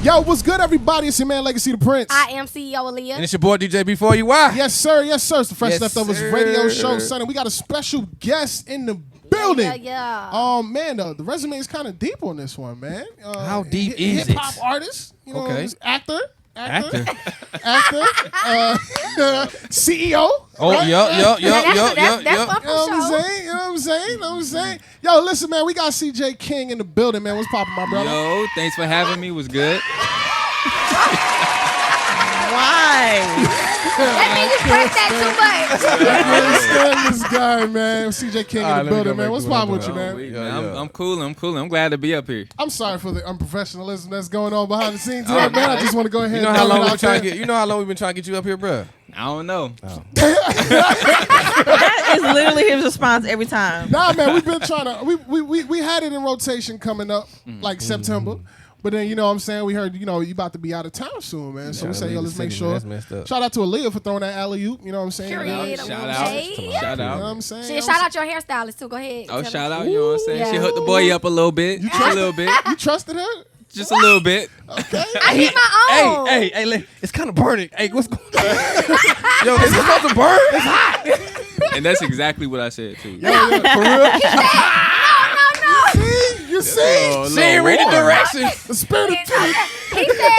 Yo, what's good, everybody? It's your man, Legacy the Prince. I am CEO AALIYAH. And it's your boy, DJ B4EY. Yes, sir. Yes, sir. It's the Fresh Yes, Leftovers sir. radio show, son. And we got a special guest in the building. Yeah. Man, the resume is kind of deep on this one, man. How deep is it? Hip-hop artist. You know, Okay. actor. Actor. CEO. Oh, right? That's You my know what show. I'm saying? Yo, listen, man, we got CJ King in the building, man. What's poppin', my brother? Yo, thanks for having me. Was good. Why? That means you press that too much. I understand this guy, man. CJ King in the building, man. What's poppin' with you, man? I'm cool. I'm glad to be up here. I'm sorry for the unprofessionalism that's going on behind the scenes here, man. I just want to go ahead You know and how throw long it we out trying to there. get? You know how long we've been trying to get you up here, bro? I don't know. That is literally his response every time. Nah, man, we've been trying to. We had it in rotation coming up, like September. But then, you know what I'm saying, we heard, you know, you about to be out of town soon, man. So we say, yo, let's make sure. That's messed up. Shout out to Aaliyah for throwing that alley-oop, you know what I'm saying? Period. Shout You out. know Shout what out. I'm saying? Shit, shout out your hairstylist too. Go ahead. Oh, Tell shout them. out. You know what I'm saying? She Yeah. hooked the boy up a little bit. Just a little bit. You trusted her? Just a little bit. Okay. I hit my own. Hey, it's kind of burning. Hey, what's going on? Yo, is it supposed to burn? It's hot. And that's exactly what I said, too. For real? No. You see? She ain't read the directions. The spirit of He said,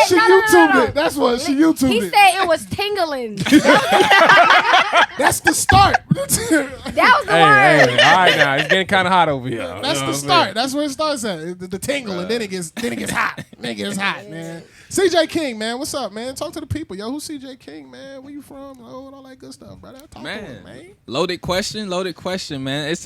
She no. YouTubed it. That's what she YouTubed He it. said it was tingling. That's the start. That was the Hey, word. all right now. It's getting kind of hot over here. That's the start. That's where it starts at. The tingle, and then it gets hot. Then it gets hot, man. CJ King, man, what's up, man? Talk to the people, yo. Who's CJ King, man? Where you from? Oh, and all that good stuff, brother. Talk to him, man. Loaded question, man. It's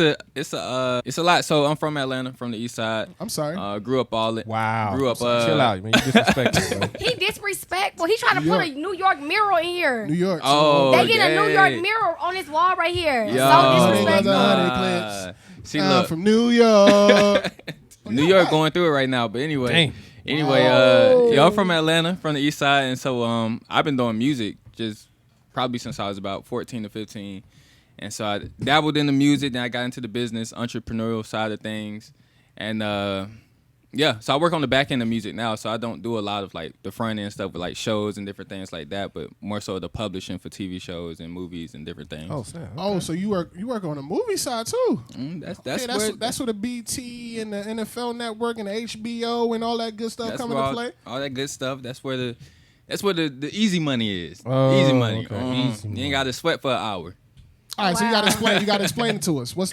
a lot. So I'm from Atlanta, from the east side. I'm sorry. Grew up all it. Wow. Grew up. Chill out, man. You disrespectful, bro. He disrespectful. He trying to put a New York mirror in here. New York. Oh, They get a New York yeah. mirror on his wall right here. Yo. So disrespectful. See, look, from New York. New York going through it right now. But anyway, Dang. I'm from Atlanta, from the east side, and so I've been doing music just probably since I was about 14 to 15, and so I dabbled in the music. Then I got into the business, entrepreneurial side of things, and so I work on the back end of music now. So I don't do a lot of like the front end stuff with like shows and different things like that, but more so the publishing for TV shows and movies and different things. Oh, snap. Oh, so you work on the movie side too? That's where the BT and the NFL Network and the HBO and all that good stuff come into play. All that good stuff. That's where the easy money is. Oh, easy money. okay. Easy You money. ain't got to sweat for an hour. All right, so you Wow. gotta explain it to us. What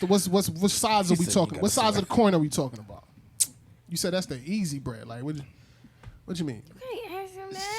sides are we talking? What sides of the coin are we talking about? You said that's the easy bread. Like what you mean?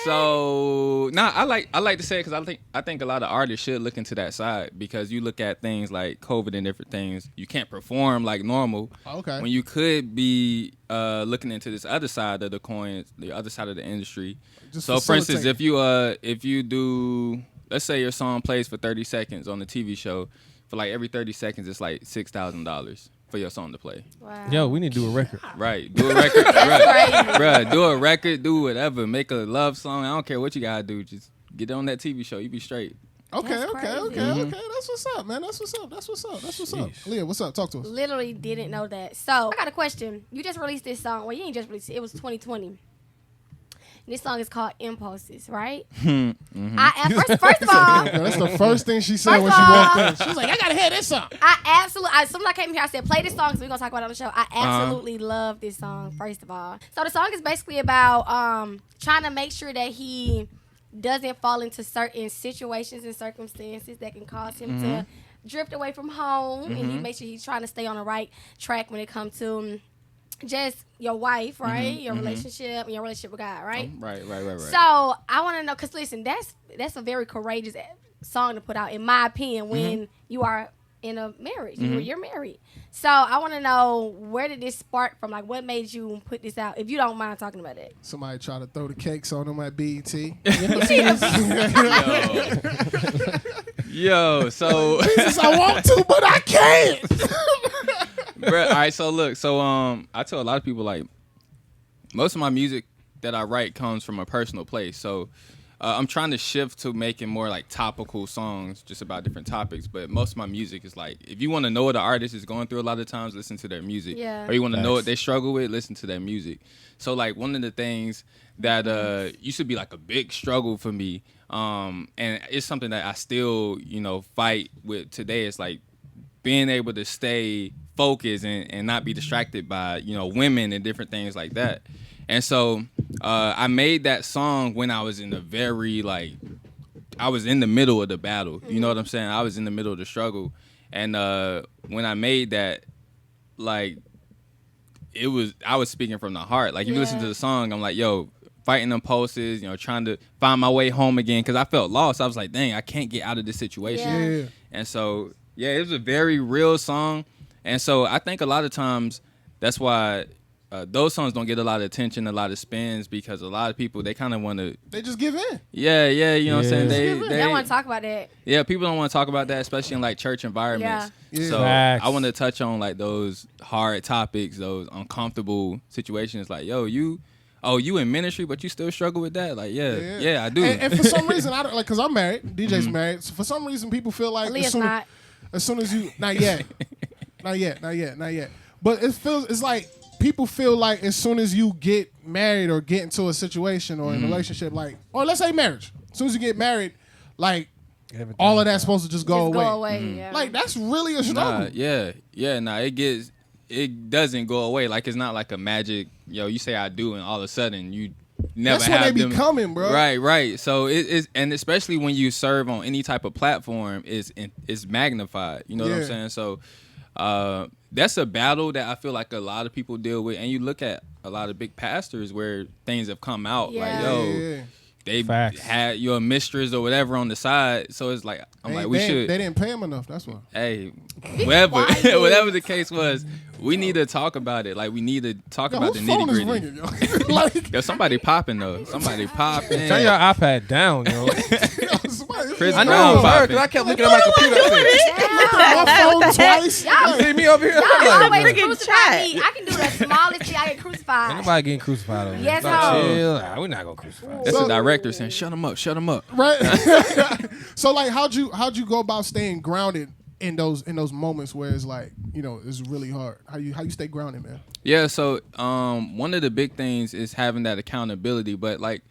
So I like to say it because I think a lot of artists should look into that side, because you look at things like COVID and different things, you can't perform like normal. Okay. When you could be looking into this other side of the coin, the other side of the industry. Just So for instance, facilitate. if you do, let's say your song plays for 30 seconds on the TV show, for like every 30 seconds it's like $6,000 for your song to play. Wow. Yo, we need to do a record. Right. Do a record. Bruh, do a record, do whatever. Make a love song. I don't care what you gotta do. Just get on that TV show. You be straight. Okay. That's crazy. Okay. That's what's up, man. That's what's up. Leah, what's up? Talk to us. Literally didn't know that. So I got a question. You just released this song. Well, you ain't just released it. It was 2020. This song is called Impulses, right? First of all, Yeah, that's the first thing she said First when of she all- walked in. She was like, I gotta hear this song. as soon as I came here, I said, play this song, so we're going to talk about it on the show. I absolutely love this song, first of all. So the song is basically about trying to make sure that he doesn't fall into certain situations and circumstances that can cause him to drift away from home. And he makes sure he's trying to stay on the right track when it comes to just your wife, right? Your relationship and your relationship with God, right? Right. So I want to know, because listen, that's a very courageous song to put out, in my opinion, when you are in a marriage. You're married. So I want to know, where did this spark from? Like, what made you put this out, if you don't mind talking about it? Somebody try to throw the cakes on them at BET. Yo, so Jesus, I want to, but I can't. bruh, all right, so look, I tell a lot of people, like, most of my music that I write comes from a personal place. So I'm trying to shift to making more like topical songs just about different topics. But most of my music is like, if you want to know what the artist is going through a lot of times, listen to their music. Yeah. Or you want to know what they struggle with, listen to their music. So like one of the things that used to be like a big struggle for me, and it's something that I still, fight with today, is like being able to stay focused and not be distracted by, women and different things like that. And so I made that song when I was in I was in the middle of the battle. You know what I'm saying? I was in the middle of the struggle. And when I made that, like, I was speaking from the heart. Like, if you listen to the song, I'm like, yo, fighting impulses, trying to find my way home again. Because I felt lost. I was like, dang, I can't get out of this situation. Yeah. And so, it was a very real song. And so I think a lot of times that's why those songs don't get a lot of attention, a lot of spins, because a lot of people, they kind of want to... They just give in. Yeah, you know what I'm saying? They don't want to talk about that. Yeah, people don't want to talk about that, especially in like church environments. Yeah. So Facts. I want to touch on like those hard topics, those uncomfortable situations. Like, yo, you in ministry, but you still struggle with that? Like, yeah, I do. And for some reason, I don't like, because I'm married. DJ's married. So for some reason, people feel like as soon as you, not yet. But it's like people feel like as soon as you get married or get into a situation or in a relationship, like, or let's say marriage, as soon as you get married, like, all of that's supposed to just go away. Yeah. Like, that's really a struggle. It doesn't go away. Like, it's not like a magic, you say I do, and all of a sudden you never that's have what they them. be coming, bro. Right. So it's, and especially when you serve on any type of platform, it's magnified. You know what I'm saying? So that's a battle that I feel like a lot of people deal with. And you look at a lot of big pastors where things have come out like, they had your mistress or whatever on the side. So it's like, they didn't pay him enough. That's why. Hey, whatever the case was, we need to talk about it. Like, we need to talk about the nitty gritty. Ringing, yo? Like, yo, somebody popping though. Somebody popping. Turn your iPad down, yo. Chris I Brown know, popping. because I kept looking at my computer. my phone twice. You see me over here? Y'all I'm always like, crucify me. I can do the smallest thing. I get crucified. ain't nobody getting crucified over here. Yes, Like, ho. chill. We're not gonna crucify. That's the director saying, "Shut him up." Right. So like, how'd you go about staying grounded in those moments where it's like, it's really hard? How you stay grounded, man? Yeah. So one of the big things is having that accountability. But like,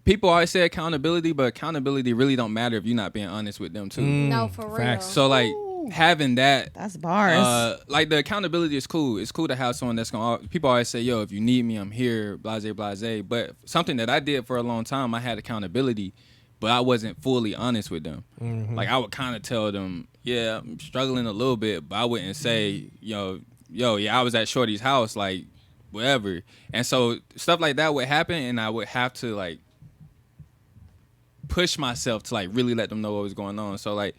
people always say accountability, but accountability really don't matter if you're not being honest with them too. No, for real. Facts. So like, having that, That's bars. like, the accountability is cool. It's cool to have someone that's gonna. People always say, "Yo, if you need me, I'm here." Blase, blase. But something that I did for a long time, I had accountability, but I wasn't fully honest with them. Like, I would kind of tell them, "Yeah, I'm struggling a little bit," but I wouldn't say, "Yo, I was at Shorty's house," like, whatever. And so stuff like that would happen, and I would have to like push myself to like really let them know what was going on. So like,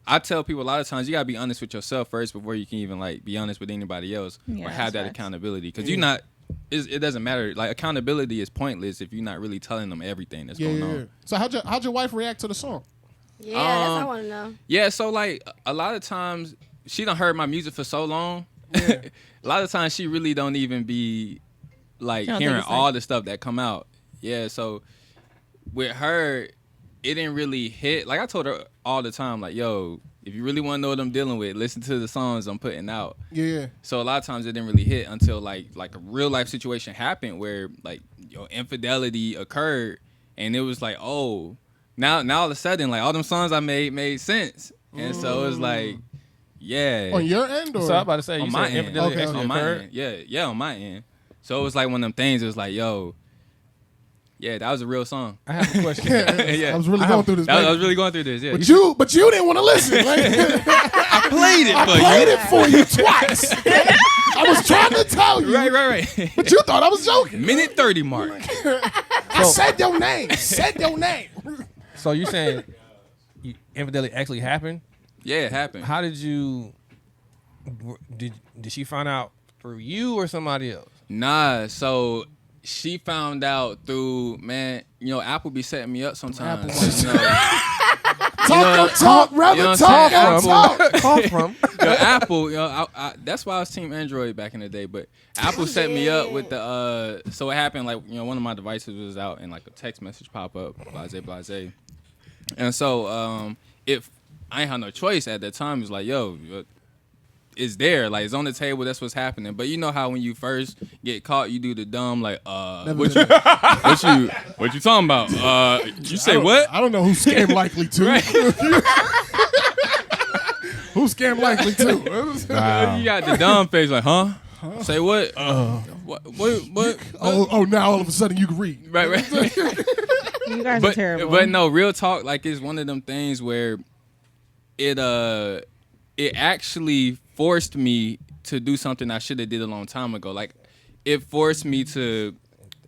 I tell people a lot of times, you gotta be honest with yourself first before you can even like be honest with anybody else or have that accountability. Because you're not, it doesn't matter. Like, accountability is pointless if you're not really telling them everything that's going on. So how'd your wife react to the song? Yeah, that's what I want to know. Yeah, so like, a lot of times she done heard my music for so long. A lot of times she really don't even be like hearing all the stuff that come out. Yeah, so with her, it didn't really hit. Like, I told her all the time, like, yo, if you really want to know what I'm dealing with, listen to the songs I'm putting out. Yeah. So a lot of times it didn't really hit until like a real life situation happened where like, infidelity occurred, and it was like, oh, now all of a sudden, like, all them songs I made sense. And so it was like, yeah. On your end, or? So I'm about to say, on you my said end. infidelity actually on my occurred? end. Yeah, on my end. So it was like one of them things. It was like, yo, yeah, that was a real song. I have a question. Yeah. I was really going through this. I was really going through this. Yeah. But you didn't want to listen. Like, I played it. I played it for you twice. I was trying to tell you. Right. But you thought I was joking. Minute 30 mark. I said your name. So you saying infidelity actually happened? Yeah, it happened. How did you? Did she find out through you or somebody else? Nah. So she found out through, man. Apple be setting me up sometimes. Talk, brother. You know what Talk I'm saying? from. Apple, that's why I was Team Android back in the day. But Apple set me up with the. So it happened like one of my devices was out and like a text message pop up, blase. And so if I ain't had no choice at that time, it's like, yo, it's there, like it's on the table. That's what's happening. But you know how when you first get caught, you do the dumb like, what you talking about? You say what? I don't know who's scam likely to. Who's scam likely to? You got the dumb face like, huh? Say what? What? Oh, now all of a sudden you can read. Right. You guys are terrible. But no, real talk, like it's one of them things where it actually forced me to do something I should have did a long time ago. Like it forced me to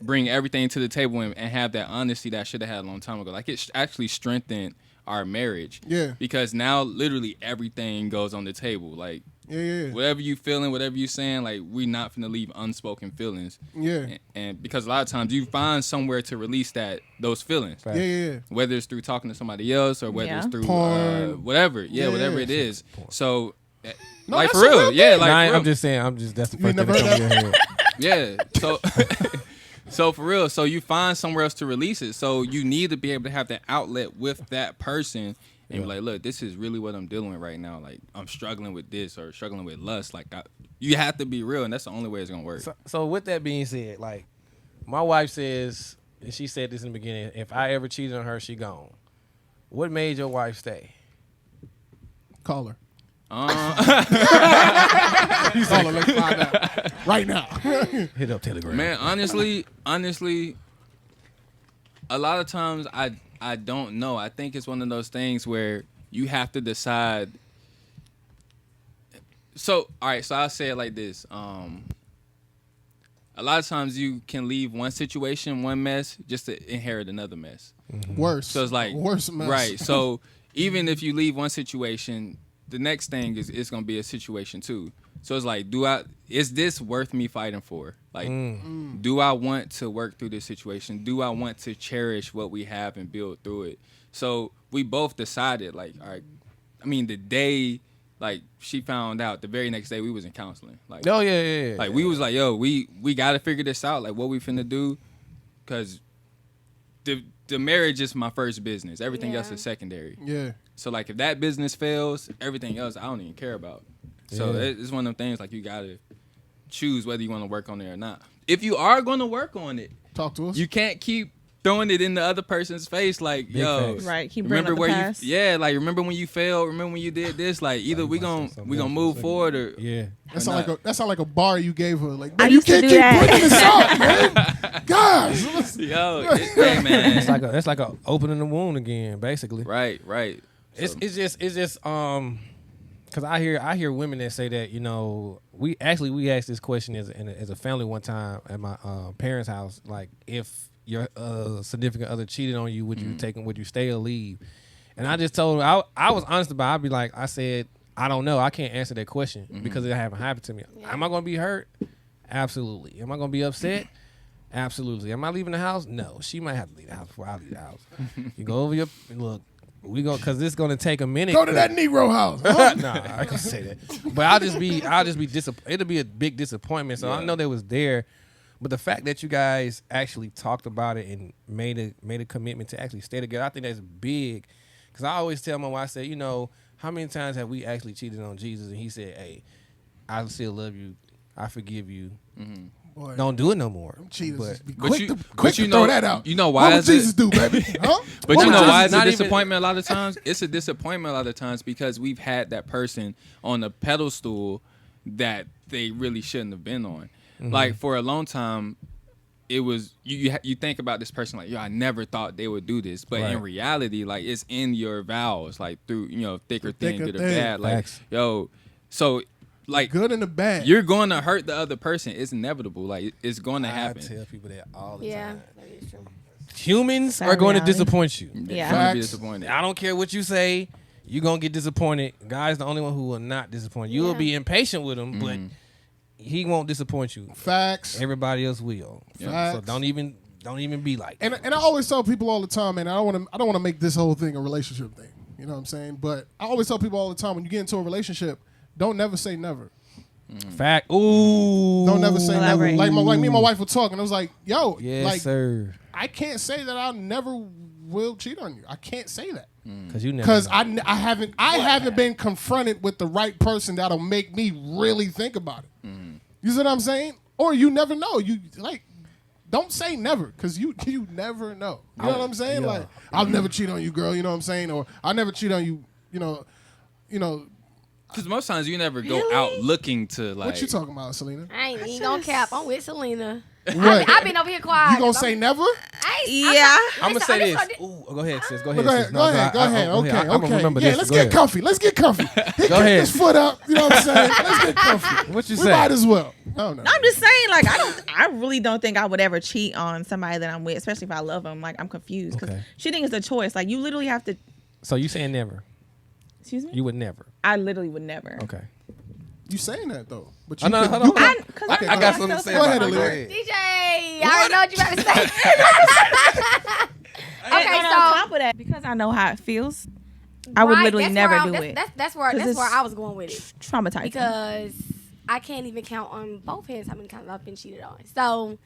bring everything to the table and have that honesty that I should have had a long time ago. Like it actually strengthened our marriage. Yeah. Because now literally everything goes on the table. Like whatever you feeling, whatever you saying, like we not finna leave unspoken feelings. Yeah. And because a lot of times you find somewhere to release those feelings. Right. Yeah. Whether it's through talking to somebody else or whether it's through porn, whatever. Whatever it is. So No, like that's for a real. real Yeah, thing. like for real. I'm just saying. That's the You first thing never that comes heard to your head. Yeah. So so for real. So you find somewhere else to release it. So you need to be able to have that outlet with that person. And you're like, look, this is really what I'm dealing with right now. Like, I'm struggling with this or struggling with lust. Like, you have to be real, and that's the only way it's gonna work. So with that being said, like, my wife says, and she said this in the beginning, if I ever cheated on her, she gone. What made your wife stay? Call her. Uh, Call her. Let's find out right now. Hit up Telegram. Man, honestly, a lot of times I don't know. I think it's one of those things where you have to decide. So, all right, so I'll say it like this. A lot of times you can leave one situation, one mess, just to inherit another mess. Mm-hmm. Worse. So it's like worse mess. Right. So even if you leave one situation, the next thing is it's gonna be a situation too. So it's like, is this worth me fighting for? Like, do I want to work through this situation? Do I want to cherish what we have and build through it? So we both decided, like, all right. I mean, the day like she found out, the very next day we was in counseling. Like, oh yeah. Like we was like, yo, we gotta figure this out. Like, what we finna do? Because the marriage is my first business. Everything else is secondary. Yeah. So like, if that business fails, everything else I don't even care about. So it's one of them things, like, you gotta choose whether you want to work on it or not. If you are going to work on it, talk to us. You can't keep throwing it in the other person's face, like, Big yo, face. Right, keep bringing remember up the where past. like, remember when you failed, remember when you did this, like, either we gonna move forward or That sound like a bar you gave her. Like, I man, you used to can't do keep that. bringing this up, man. Gosh. yo, hey man, That's like a opening the wound again, basically. right. It's just because I hear women that say that, you know, we asked this question as a family one time at my parents' house, like, if your significant other cheated on you, would you stay or leave? And I just told her, I was honest about it. I'd be like, I said, I don't know. I can't answer that question because it haven't happened to me. Yeah. Am I going to be hurt? Absolutely. Am I going to be upset? Absolutely. Am I leaving the house? No. She might have to leave the house before I leave the house. You go over your look. We go because this is gonna take a minute. Go to that Negro house. Huh? Nah, I can't say that. But I'll just be disappointed. It'll be a big disappointment. So I know they was there, but the fact that you guys actually talked about it and made a commitment to actually stay together, I think that's big. Because I always tell my wife, I say, you know, how many times have we actually cheated on Jesus? And he said, hey, I still love you. I forgive you. Mm-hmm. Boy, don't do it no more. Cheaters But, just be but quick you- to, but quick you to know- throw that out. you know why What would is it- Jesus do, baby? Huh? But What you know would why Jesus- it's a not even- disappointment a lot of times? It's a disappointment a lot of times because we've had that person on a pedestal that they really shouldn't have been on. Like, for a long time, it was you think about this person like, yo, I never thought they would do this, but in reality, like, it's in your vows, like, through, you know, thick or thin, good or bad, like, Facts. yo, so, like, Good and the bad. you're going to hurt the other person. It's inevitable. Like, it's going to I happen. tell people that all the Yeah, time. that is true. Humans Sad are going reality. to disappoint you. You're Yeah. gonna be Facts. disappointed. I don't care what you say. You're going to get disappointed. God's the only one who will not disappoint you. You'll Yeah. be impatient with him, but he won't disappoint you. Facts. Everybody else will. Facts. So don't even be like that. And I always tell people all the time, man, I don't want to make this whole thing a relationship thing. You know what I'm saying? But I always tell people all the time, when you get into a relationship, don't never say never. Fact. Ooh. Don't never say never. Elaborate. Like me and my wife were talking. I was like, yo, Yes, like, sir. I can't say that I never will cheat on you. I can't say that. Because you never. Because I haven't been confronted with the right person that'll make me really think about it. You see what I'm saying? Or you never know. You like, don't say never, because you never know. You know what I'm saying? Yeah. Like, I'll never cheat on you, girl. You know what I'm saying? Or I'll never cheat on you. You know. Because most times you never go out looking to like. What you talking about, Selena? I ain't even gonna cap. I'm with Selena. What? I've been over here quiet. You gonna say never? Yeah. I'm gonna say this. Listen, Ooh, go ahead, sis. Go ahead. Go ahead. sis. Go ahead. Okay. I'm gonna remember Yeah, this. let's Go get ahead. comfy. Let's get comfy. He Go kicked ahead. his foot up. You know what I'm saying? Let's get comfy. What you We say? might as well. Oh no. I'm just saying, like, I really don't think I would ever cheat on somebody that I'm with, especially if I love them. Like, I'm confused because Okay. cheating is a choice. Like, you literally have to. So you saying never? Excuse me. You would never. I literally would never. Okay. You saying that though? But Oh, you no, could- hold you on. could- Okay, I got something to say Go about ahead, it. Go Aaliyah. ahead. DJ, I already know what you about to say. And Okay, on so top of that, because I know how it feels, I would literally that's never where do that's, it. That's where it's I was going with it, Traumatizing. because I can't even count on both hands how many times I've been cheated on. So,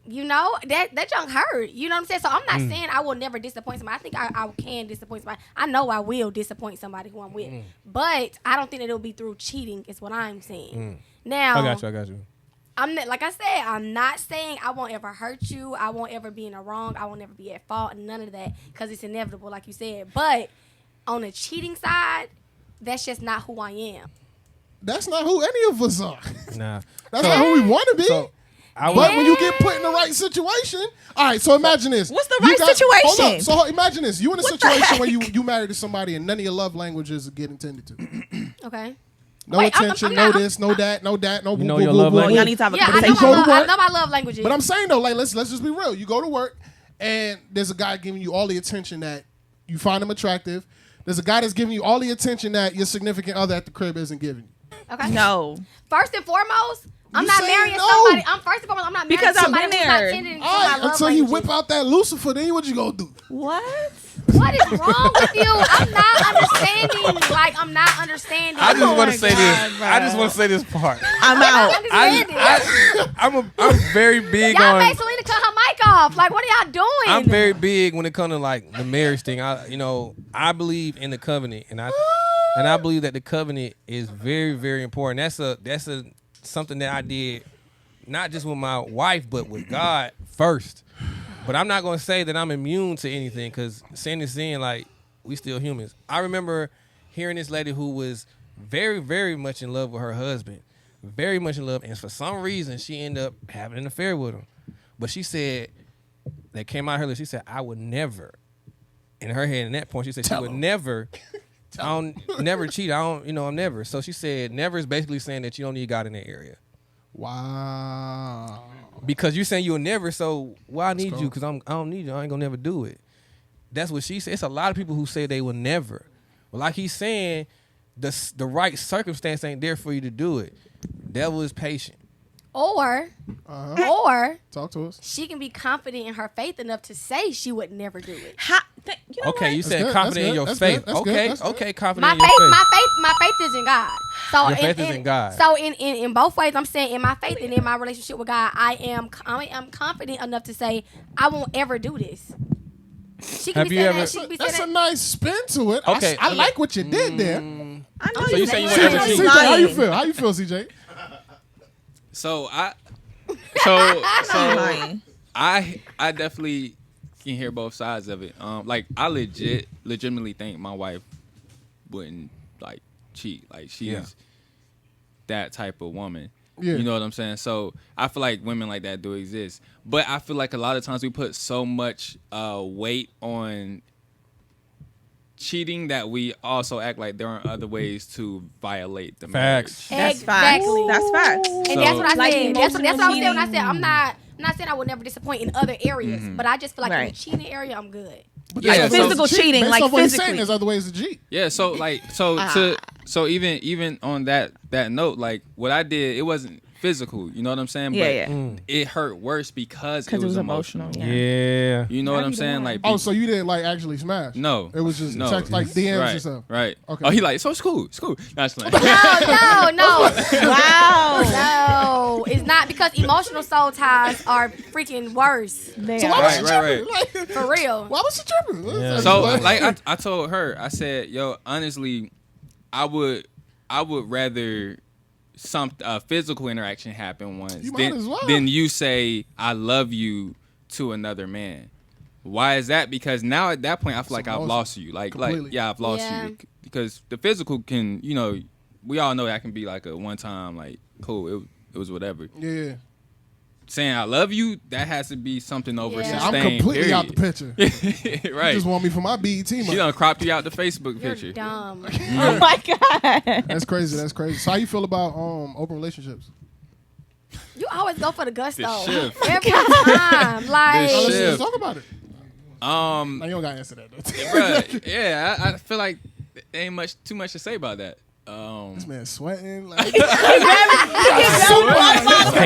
you know, that junk hurt. You know what I'm saying? So I'm not saying I will never disappoint somebody. I think I can disappoint somebody. I know I will disappoint somebody who I'm with. But I don't think that it'll be through cheating is what I'm saying. Now, I got you. I'm not, like I said, I'm not saying I won't ever hurt you. I won't ever be in the wrong. I won't ever be at fault. None of that, because it's inevitable, like you said. But on the cheating side, that's just not who I am. That's not who any of us are. Nah. That's not who we want to be. So I But would. when you get put in the right situation, all right. So imagine this. What's the You right got- situation? Hold up. So imagine this. You in a situation where you married to somebody and none of your love languages are getting tended to. Okay. No Wait, I'm attention, not- no this, no that, no boo, know boo, your boo, love boo, language? boo. Y'all need to have a Yeah, I conversation. You go to work. know my love languages. But I'm saying though, like let's just be real. You go to work and there's a guy giving you all the attention that you find him attractive. There's a guy that's giving you all the attention that your significant other at the crib isn't giving you. Okay. No. First and foremost, I'm You not saying marrying no? somebody. First and foremost, I'm not marrying Because I've somebody been who's not there. tending to All my right, love until he languages. whip out that Lucifer, then what you gonna do? What? What is wrong with you? I'm not understanding. Like, I'm not understanding. I just Oh want my to say God, this. bro. I just want to say this part. I'm out. I'm very big Y'all on. made Selena cut her mic off. Like, what are y'all doing? I'm very big when it comes to like the marriage thing. I believe in the covenant, and I believe that the covenant is very, very important. That's something that I did, not just with my wife, but with God first. But I'm not gonna say that I'm immune to anything, because sin is sin. Like, we still humans. I remember hearing this lady who was very, very much in love with her husband, very much in love, and for some reason she ended up having an affair with him. But she said, that came out of her lips, she said, I would never, in her head, in that point, she said she would never, never cheat. I'm never. So she said, never is basically saying that you don't need God in that area. Wow. Because you're saying you'll never, so why I need you? Because I don't need you. I ain't gonna never do it. That's what she said. It's a lot of people who say they will never. Well, like he's saying, the right circumstance ain't there for you to do it. Devil is patient. Or Talk to us. she can be confident in her faith enough to say she would never do it. You know Okay, what? you said good, confident that's in your good, that's faith. good, that's good, Okay, that's good. okay, confident My in your faith. my faith is in God. So Your faith is in God. So in both ways, I'm saying in my faith and in my relationship with God, I am confident enough to say I won't ever do this. She can Have be you saying ever- that. She can be saying That's a that. nice spin to it. Okay, I like what you did there. I know So you saying you saying won't ever cheat? CJ, how you feel? How you feel, CJ? So lying. I definitely can hear both sides of it. Like I legitimately think my wife wouldn't like cheat. Like she's that type of woman. Yeah. You know what I'm saying? So I feel like women like that do exist. But I feel like a lot of times we put so much weight on cheating that we also act like there aren't other ways to violate the Facts. marriage. That's facts. Exactly. That's facts. And So- that's what I Like said. That's what I was saying when I emotional said I'm not saying I would never disappoint in other areas, but I just feel like in Right. the cheating area, I'm good. Yeah, Like so- physical cheating, Based like off what he's saying, physically. there's other ways to cheat. Yeah, so like so even on that note, like what I did, it wasn't physical. You know what I'm saying? Yeah, But it hurt worse because it was emotional. Yeah. You know what I'm saying? Like, oh, so you didn't like actually smash? No, it was just no. text, like DMs right, and stuff. Right. Okay. Oh, he like, so it's cool. It's cool. That's like, No. Wow. No, it's not, because emotional soul ties are freaking worse. So why was she tripping? right. Like, For real. why was she tripping? Yeah. So like I told her, I said, yo, honestly, I would rather some physical interaction happen once than you say I love you to another man. Why is that? Because now at that point I feel like I've lost you. Like I've lost you, because the physical can, you know, we all know that can be like a one time, like, cool, it was whatever. Yeah. Saying I love you, that has to be something over Yeah. sustained. I'm completely period. out the picture. Right. You just want me for my BET money. She done cropped you out the Facebook You're picture. dumb. Oh my God. That's crazy. That's crazy. So how you feel about open relationships? You always go for the gusto shift. every time. Like, Oh, let's Shift. talk about it. No, you don't gotta answer that. Bruh, yeah, I feel like there ain't too much to say about that. This man sweating. Like, Hey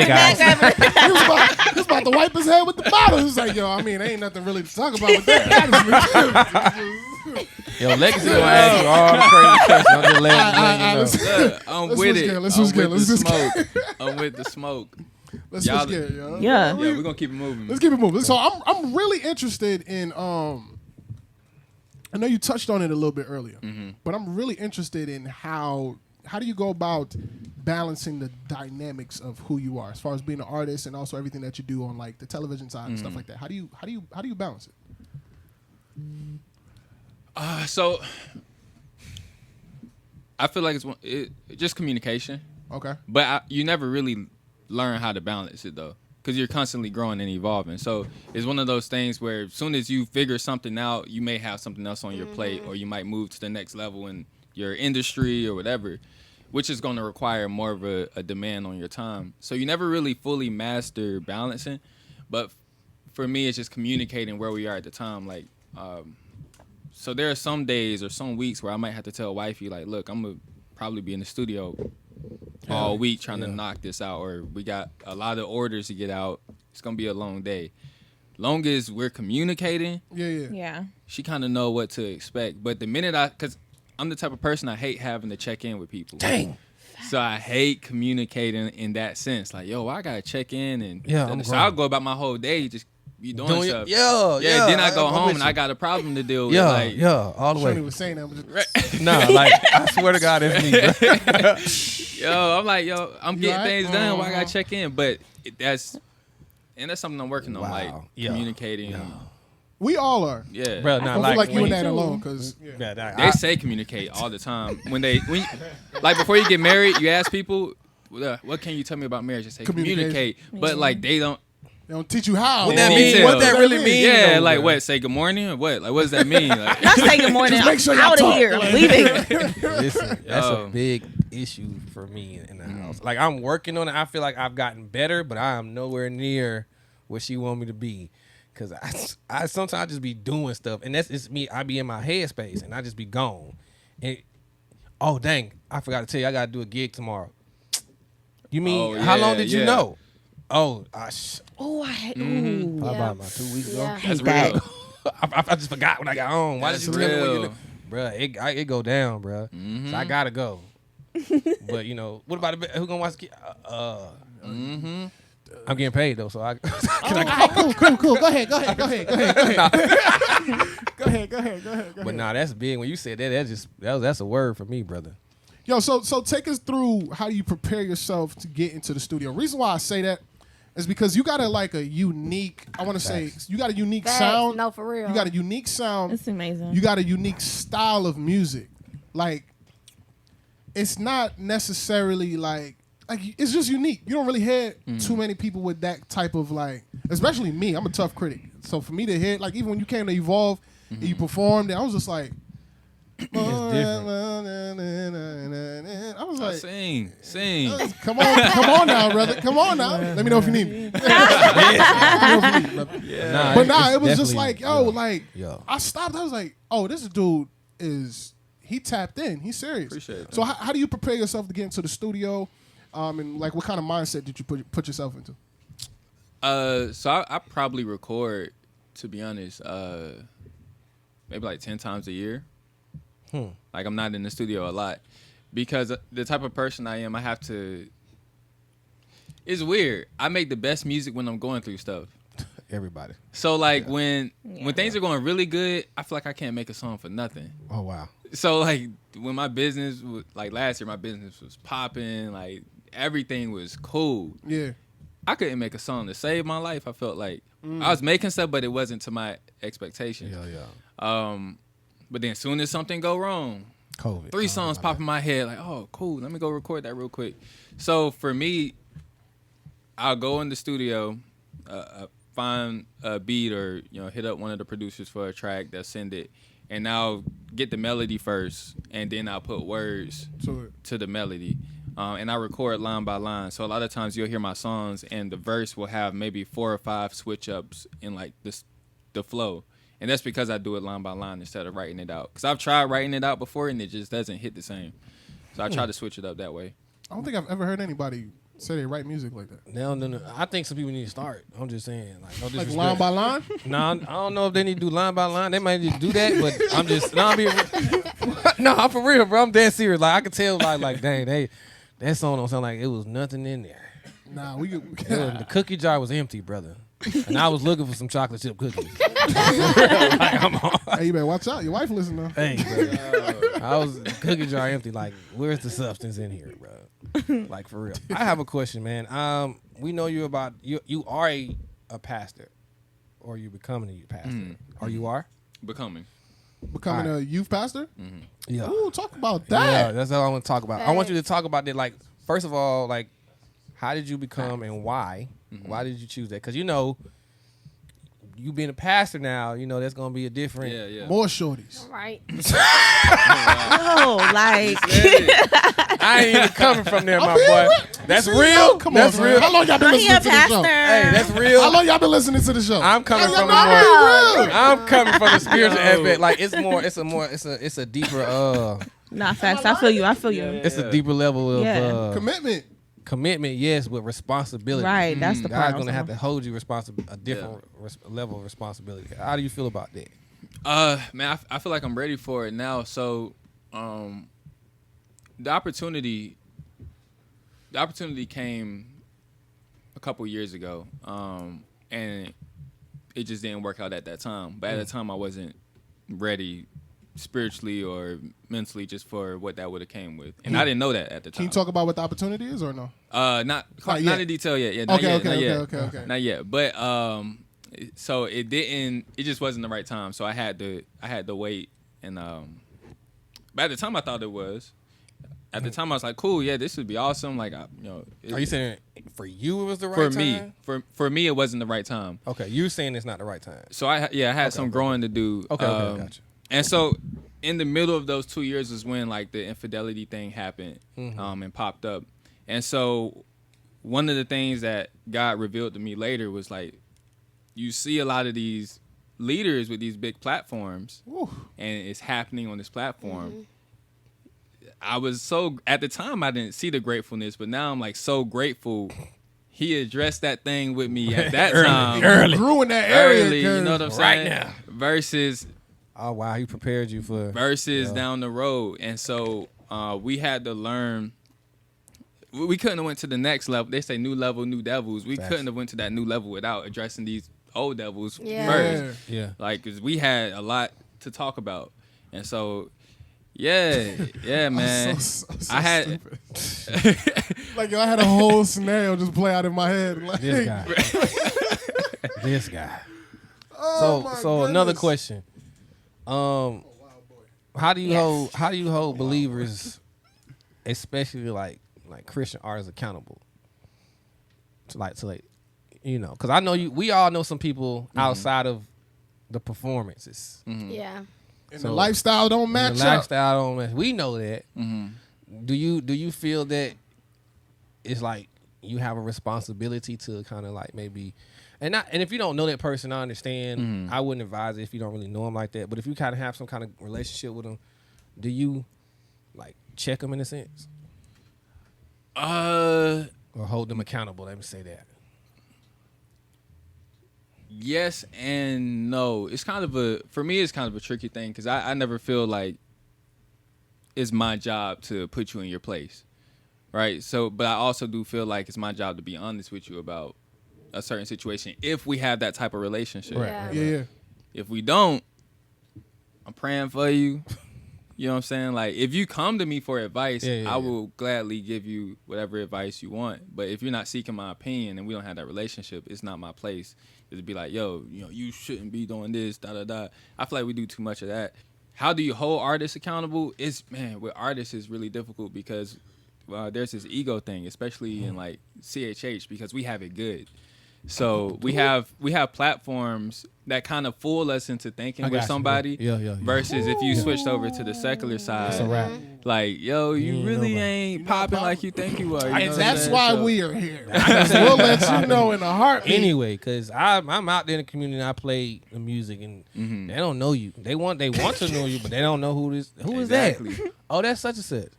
guys. he was about to wipe his head with the bottle. He was like, yo, I mean, ain't nothing really to talk about with that. Yo, Legacy gonna ask you all the crazy questions. I'm just letting you know. Look, I'm with it. Let's switch gears. I'm with the smoke. I'm with the smoke. Let's Y'all- switch gears, yo. Yeah. Yeah, we're gonna keep it moving. Let's keep it moving. So I'm really interested in I know you touched on it a little bit earlier, but I'm really interested in how do you go about balancing the dynamics of who you are as far as being an artist and also everything that you do on like the television side and stuff like that. How do you balance it? So I feel like it's just communication, Okay. but you never really learn how to balance it though, because you're constantly growing and evolving. So it's one of those things where as soon as you figure something out, you may have something else on your plate, or you might move to the next level in your industry or whatever, which is going to require more of a demand on your time. So you never really fully master balancing. But for me, it's just communicating where we are at the time. Like, so there are some days or some weeks where I might have to tell wifey, like, look, I'm going to probably be in the studio all week trying to knock this out, or we got a lot of orders to get out. It's going to be a long day. Long as we're communicating, Yeah. she kind of know what to expect. But the minute because I'm the type of person, I hate having to check in with people. Dang. So I hate communicating in that sense. Like, yo, I got to check in. And Yeah, so I'll go about my whole day just be doing stuff. Yeah. Then I go home and I got a problem to deal with. Yeah, Like, all the Shorty way. was saying that. But just, Nah, like, I swear to God, it's me, bro. yo, I'm like, yo, I'm You getting all right? things done. Why I got to check in? But that's something I'm working on, Wow. like Yeah. communicating. we all are. Yeah. Bro, I nah, don't feel like you when and that alone, because They say communicate all the time. When like before you get married, you ask people, what can you tell me about marriage? Just say communicate. But like they don't teach you how. What that Yeah. mean? What that really mean? Yeah, though, like bro? what? Say good morning or what? Like what does that mean? Like, Not say good morning. Just make sure I'm y'all out of talk. here. I'm leaving. Listen, that's Yo. a big issue for me in the house. Like, I'm working on it. I feel like I've gotten better, but I am nowhere near where she want me to be. Cause I sometimes just be doing stuff, and it's me. I be in my headspace, and I just be gone. And oh dang, I forgot to tell you, I gotta do a gig tomorrow. You mean how long did you know? Oh, Oh, ooh. probably about 2 weeks ago. Yeah. Hate that's that. real. I just forgot when I got home. Why That's did you tell me when you real. Bruh, it go down, bruh. So I gotta go. But you know, what about who gonna watch the kid? I'm getting paid though, so I Cool. Go ahead. Go ahead. But nah, that's big. When you said that, that's a word for me, brother. Yo, so take us through how do you prepare yourself to get into the studio. Reason why I say that is because you got a unique, I want to say, you got a unique Facts. sound. No, for real. You got a unique sound. It's amazing. You got a unique style of music. Like, it's not necessarily like it's just unique. You don't really hear too many people with that type of especially me. I'm a tough critic. So for me to hear, like, even when you came to Evolve and you performed, I was just like, It's different. I was like, Sing. come on now, brother. Come on now. Let me know if you need me. Let me know if you need me, brother. Nah, But it's it was just definitely- yo, I stopped. I was like, oh, this dude he tapped in. He's serious. Appreciate it. So how do you prepare yourself to get into the studio? And like, what kind of mindset did you put yourself into? So I probably record, to be honest, maybe like 10 times a year. Like, I'm not in the studio a lot because the type of person I am, I have to. It's weird. I make the best music when I'm going through stuff. Everybody. So like when things are going really good, I feel like I can't make a song for nothing. Oh wow. So like when my business was, like last year, my business was popping, like everything was cool. Yeah. I couldn't make a song to save my life. I felt like I was making stuff, but it wasn't to my expectations. Yeah. But then as soon as something go wrong, COVID. 3 songs pop in my head, like, oh, cool, let me go record that real quick. So for me, I'll go in the studio, find a beat or hit up one of the producers for a track, they'll send it, and I'll get the melody first, and then I'll put words to the melody. And I record line by line. So a lot of times you'll hear my songs and the verse will have maybe 4 or 5 switch ups in like the flow. And that's because I do it line by line instead of writing it out. Because I've tried writing it out before and it just doesn't hit the same. So I try to switch it up that way. I don't think I've ever heard anybody say they write music like that. No. I think some people need to start. I'm just saying, like, no disrespect. Like line by line? No, I don't know if they need to do line by line. They might just do that, but I'm just I'm for real, bro. I'm dead serious. Like I can tell, like dang, that song don't sound like it was nothing in there. Nah, the cookie jar was empty, brother, and I was looking for some chocolate chip cookies. Hey, you better watch out. Your wife listening. Hey, bro. I was cookie jar empty. Like, where's the substance in here, bro? Like for real. I have a question, man. We know you about you are a pastor, or you becoming a pastor, or you are Becoming a youth pastor. Yeah. Ooh, talk about that. Yeah, that's all I want to talk about. I want you to talk about that. Like, first of all, like, how did you become and why? Why did you choose that? Because you being a pastor now, there's gonna be a different, more shorties. Right. Oh, like I ain't even coming from there, my boy. That's real. Come that's on, real. How long y'all been listening to the show? Hey, that's real. How long y'all been listening to the show? I'm coming from I'm coming from the spiritual aspect. Like it's a deeper Not facts. I feel you. It's a deeper level of commitment, yes, with responsibility. Right, that's the part. God's gonna have to hold you a different level of responsibility. How do you feel about that? Man, I feel like I'm ready for it now. So, the opportunity came a couple years ago, and it just didn't work out at that time. But at the time, I wasn't ready spiritually or mentally just for what that would have came with, and I didn't know that at the time. Can you talk about what the opportunity is or no? Not in detail yet. Yeah, Okay. Not yet. But so it didn't. It just wasn't the right time. So I had to wait, and but at the time I thought it was. At the time I was like, cool, yeah, this would be awesome. Like, Are you saying for you it was the right time? For me, it wasn't the right time. Okay, you're saying it's not the right time. So I had some growing to do. Okay, gotcha. And so in the middle of those 2 years is when like the infidelity thing happened, and popped up. And so one of the things that God revealed to me later was like, you see a lot of these leaders with these big platforms, and it's happening on this platform. I was at the time I didn't see the gratefulness, but now I'm like so grateful he addressed that thing with me at that time. Early. Grew in that area. Early, you know what I'm saying? Right now. Versus oh wow, he prepared you for down the road. And so we had to learn. We couldn't have went to the next level. They say new level, new devils. We couldn't have went to that new level without addressing these old devils first. Yeah. Like, cause we had a lot to talk about. And so yeah, man. I had like I had a whole scenario just play out in my head. Like, this guy. This guy. Oh, so another question. How do you hold believers, especially like Christian artists, accountable to because I know we all know some people outside of the performances. Yeah. And the lifestyle don't match up. We know that. Do you feel that it's like you have a responsibility to kind of like maybe, and if you don't know that person, I understand. I wouldn't advise it if you don't really know them like that. But if you kind of have some kind of relationship with them, do you like check them in a sense? I feel like Or hold them accountable. Let me say that. Yes and no. It's kind of for me, it's kind of a tricky thing because I never feel like it's my job to put you in your place, right? So, but I also do feel like it's my job to be honest with you about a certain situation if we have that type of relationship. Right. Yeah. If we don't, I'm praying for you. You know what I'm saying? Like, if you come to me for advice, I will gladly give you whatever advice you want. But if you're not seeking my opinion and we don't have that relationship, it's not my place to be like, yo, you shouldn't be doing this, da-da-da. I feel like we do too much of that. How do you hold artists accountable? With artists, it's really difficult because there's this ego thing, especially in, like, CHH, because we have it good. So we have platforms that kind of fool us into thinking with somebody. Versus if you switched over to the secular side, It's a wrap. like, yo, you really ain't popping like you think you are. And that's why we are here. We'll let you know in a heartbeat. Anyway, because I'm out there in the community and I play the music and they don't know you. They want to know you, but they don't know who is that. Oh, that's such and such.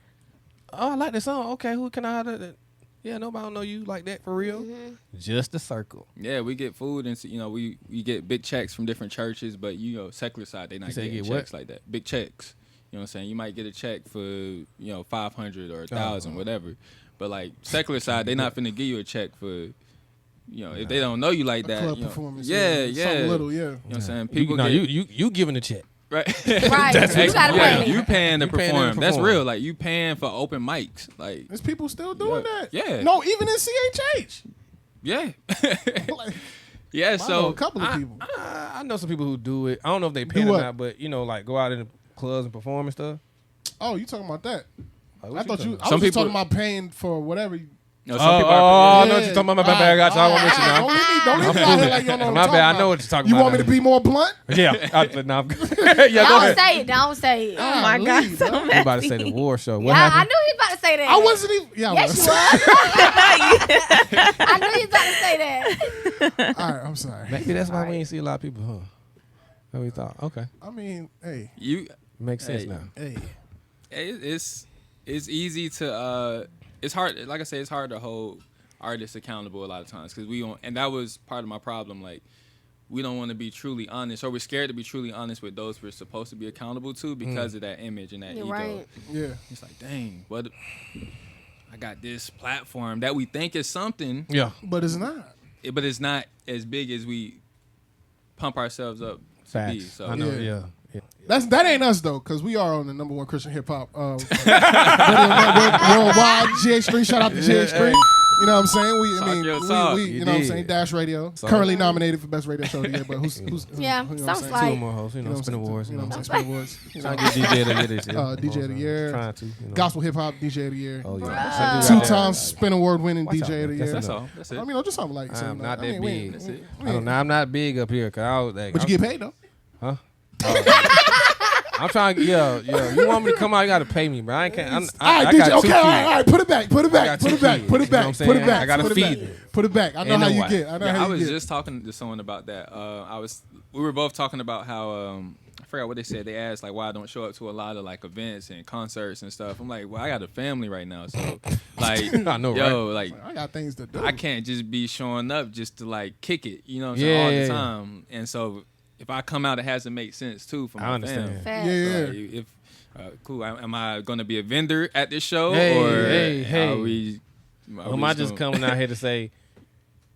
Oh, I like this song. Okay, who can I that? Yeah, nobody don't know you like that for real. Just a circle. Yeah, we get food and we get big checks from different churches, but secular side they not getting checks like that. Big checks. You know what I'm saying? You might get a check for 500 or 1,000, whatever. But like secular side, they not finna give you a check for if they don't know you like that. Club performance. Something little, You know what I'm saying? People you giving a check. Right. Right. You gotta pay. You paying to perform. That's real. Like, you paying for open mics. Like, there's people still doing that. Yeah. No, even in CHH. Yeah. Like, Yeah, I know so a couple of people. I know some people who do it. I don't know if they pay or not, but like go out in the clubs and perform and stuff. Oh, you talking about that? Like, I thought you. I Some was just people- talking about paying for whatever. some people are, I know what you're talking about. My bad. I got you. I won't let you know. Don't leave me out here like you don't know what My I'm talking bad. about. I know what you're talking You about. want me to be more blunt? Yeah. Yeah, go Don't ahead. say it. Don't say it. Oh my God, Leave, so bro. You about to say the war show. What Yeah, I happened? knew he was about to say that. I wasn't even. Yeah, I Yes, was. you was. I knew he was about to say that. All right, I'm sorry. Maybe that's why we ain't see a lot of people, huh? That we thought. Okay. I mean, hey, Makes sense Hey. now. hey. it's easy to it's hard. Like I said, it's hard to hold artists accountable a lot of times because we don't. And that was part of my problem. Like, we don't want to be truly honest, or we're scared to be truly honest with those we're supposed to be accountable to because of that image and that You're ego. right. Yeah. It's like, dang, what? I got this platform that we think is something, Yeah. But it's not. but it's not as big as we pump ourselves up to be. Facts. So I know. Yeah. Yeah. That ain't us though, because we are on the #1 Christian hip hop radio network worldwide. GH Street, shout out to GH Street. You know what I'm saying? We your talk. you know what I'm saying? Dash Radio, currently nominated for best radio show of the year. But who's Yeah, who, you know what I'm sounds saying? like- Two more hosts. Spin awards. You know what I'm saying? Spin awards. You know, Trying to get DJ of the year this year. DJ of the year. Trying to. gospel hip hop DJ of the year. Oh yeah. Two-time Spin Award winning Watch out, DJ of the man. year. that's all. That's it. I mean, just something like. I'm not that big. That's it. I don't know. I'm not big up here. Cause I was like, But you get paid though. Huh? I'm trying to, yo. You want me to come out? You got to pay me, bro. I can't. All I right, got DJ. two Okay, kids. all right. Put it back. Put it I got back. two Put it back. kids, Put it you know what I'm back. saying? Put it back. I gotta Put it feed back. them. Put it back. I know Ain't how no you way. get. I know Yeah, how I you was get. just talking to someone about that. We were both talking about how I forgot what they said. They asked like why I don't show up to a lot of like events and concerts and stuff. I'm like, well, I got a family right now, so like, I know, like I got things to do. I can't just be showing up just to like kick it, you know what I'm Yeah, saying, all yeah, the yeah. time. And so if I come out, it has to make sense too for I my understand. family. Facts. Yeah. So, like, if cool, am I going to be a vendor at this show, Hey, or hey. are we? Or am I just coming out here to say,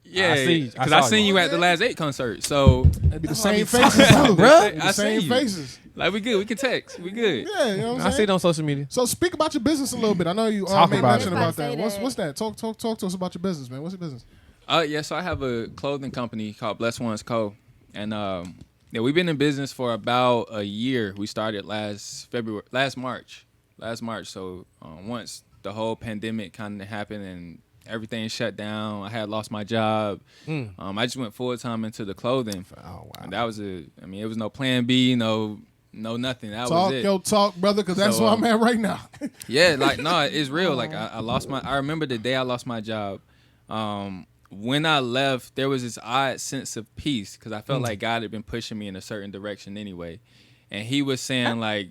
Yeah, I see- I because saw I seen you. you at the last 8 concert, so It'd be the same faces, too. Bruh. It'd be I The see same you. faces. like we good. We can text. We good. Yeah, you know what I'm I see saying? it on social media. So speak about your business a little bit. I know you Talk made about mention it. about Say that. that. What's that? Talk to us about your business, man. What's your business? Yeah, so I have a clothing company called Blessed Ones Co. And yeah, we've been in business for about a year. We started last March. So once the whole pandemic kind of happened and everything shut down, I had lost my job. I just went full time into the clothing. Oh wow. And that was it was no plan B, no nothing. That Talk was it. your talk, brother, because that's So, where I'm at right now. Yeah, like no, it's real. Like I lost my. I remember the day I lost my job. When I left, there was this odd sense of peace because I felt like God had been pushing me in a certain direction anyway, and He was saying like,